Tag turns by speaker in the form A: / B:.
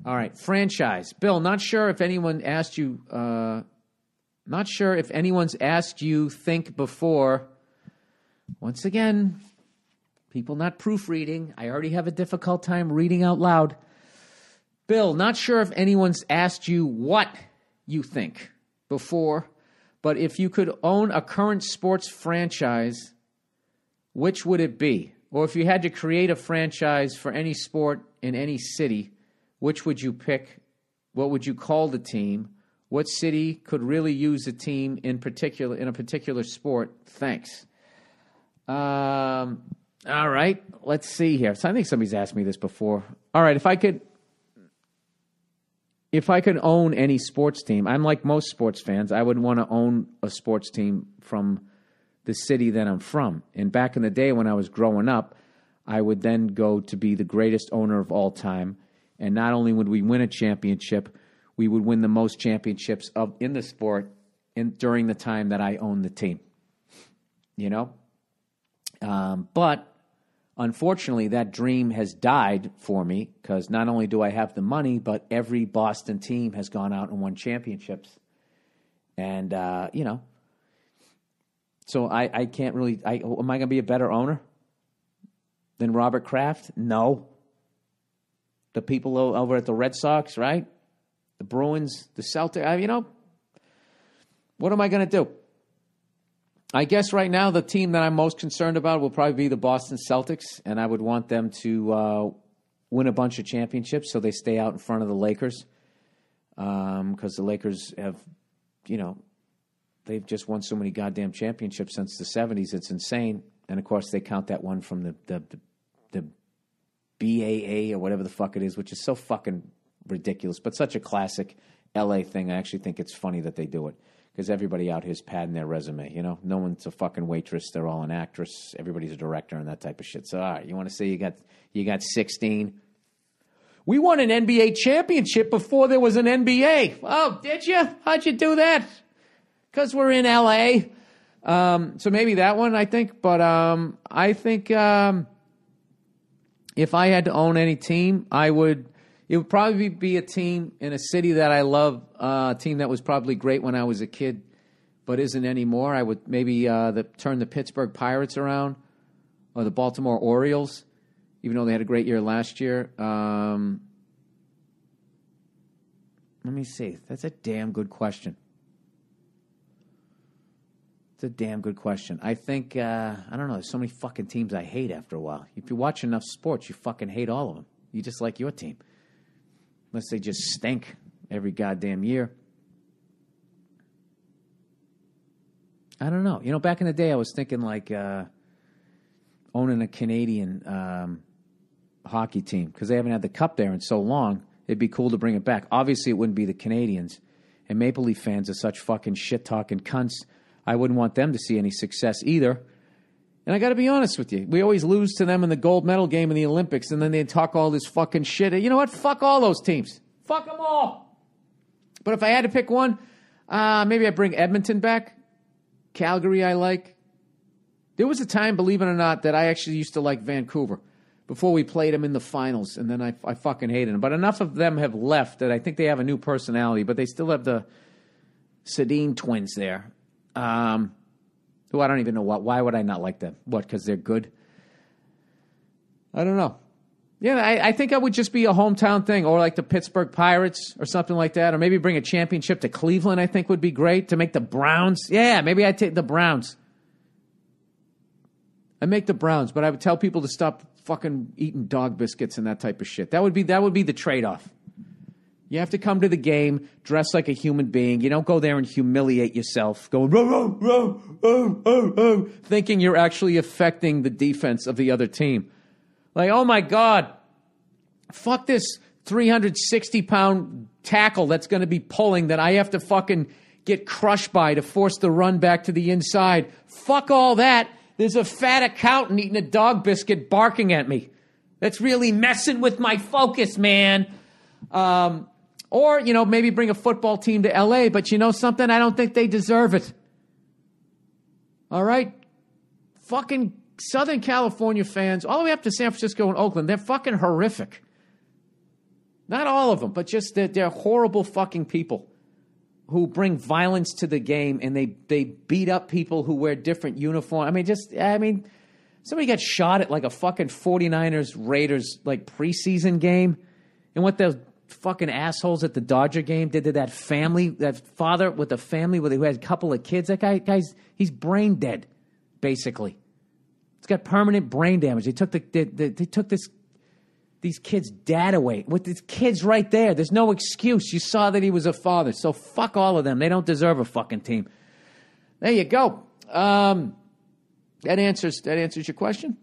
A: All right, franchise. Bill, not sure if anyone asked you. Not sure if anyone's asked you think before. Once again, people not proofreading. I already have a difficult time reading out loud. Bill, not sure if anyone's asked you what you think before, but if you could own a current sports franchise, which would it be? Or if you had to create a franchise for any sport in any city, which would you pick? What would you call the team? What city could really use a team in a particular sport? Thanks. All right, let's see here. So I think somebody's asked me this before. All right, if I could own any sports team, I'm like most sports fans. I would want to own a sports team from the city that I'm from. And back in the day when I was growing up, I would then go to be the greatest owner of all time. And not only would we win a championship, we would win the most championships in the sport during the time that I owned the team. You know? But unfortunately, that dream has died for me because not only do I have the money, but every Boston team has gone out and won championships. And, so I can't really, am I going to be a better owner than Robert Kraft? No. The people over at the Red Sox, right? The Bruins, the Celtics, what am I going to do? I guess right now the team that I'm most concerned about will probably be the Boston Celtics, and I would want them to win a bunch of championships so they stay out in front of the Lakers because the Lakers have, they've just won so many goddamn championships since the 70s. It's insane. And, of course, they count that one from the BAA or whatever the fuck it is, which is so fucking ridiculous, but such a classic L.A. thing. I actually think it's funny that they do it because everybody out here is padding their resume, No one's a fucking waitress. They're all an actress. Everybody's a director and that type of shit. So, all right, you want to say you got 16? We won an NBA championship before there was an NBA. Oh, did you? How'd you do that? Because we're in L.A. So maybe that one, I think. But I think if I had to own any team, it would probably be a team in a city that I love, a team that was probably great when I was a kid but isn't anymore. I would maybe turn the Pittsburgh Pirates around or the Baltimore Orioles, even though they had a great year last year. Let me see. That's a damn good question. It's a damn good question. I think, I don't know, there's so many fucking teams I hate after a while. If you watch enough sports, you fucking hate all of them. You just like your team. Unless they just stink every goddamn year. I don't know. Back in the day, I was thinking like owning a Canadian hockey team because they haven't had the cup there in so long. It'd be cool to bring it back. Obviously, it wouldn't be the Canadians. And Maple Leaf fans are such fucking shit-talking cunts. I wouldn't want them to see any success either. And I got to be honest with you. We always lose to them in the gold medal game in the Olympics, and then they talk all this fucking shit. You know what? Fuck all those teams. Fuck them all. But if I had to pick one, maybe I'd bring Edmonton back. Calgary I like. There was a time, believe it or not, that I actually used to like Vancouver before we played them in the finals, and then I fucking hated them. But enough of them have left that I think they have a new personality, but they still have the Sedin twins there. Who I don't even know why would I not like them? What, because they're good? I don't know. Yeah, I think I would just be a hometown thing, or like the Pittsburgh Pirates or something like that, or maybe bring a championship to Cleveland, I think would be great, to make the Browns. Yeah, maybe I'd take the Browns. I'd make the Browns, but I would tell people to stop fucking eating dog biscuits and that type of shit. That would be the trade-off. You have to come to the game dressed like a human being. You don't go there and humiliate yourself, going, row, row, row, oh, oh, thinking you're actually affecting the defense of the other team. Like, oh, my God, fuck this 360-pound tackle that's going to be pulling that I have to fucking get crushed by to force the run back to the inside. Fuck all that. There's a fat accountant eating a dog biscuit barking at me. That's really messing with my focus, man. Or, maybe bring a football team to L.A., but you know something? I don't think they deserve it. All right? Fucking Southern California fans, all the way up to San Francisco and Oakland, they're fucking horrific. Not all of them, but just they're horrible fucking people who bring violence to the game, and they beat up people who wear different uniforms. Somebody got shot at like a fucking 49ers Raiders like preseason game, and what those fucking assholes at the Dodger game did to that family, that father with a family who had a couple of kids. That guy's he's brain dead, basically. He's got permanent brain damage. They took these kids' dad away with these kids right there. There's no excuse. You saw that he was a father, so fuck all of them. They don't deserve a fucking team. There you go. That answers your question.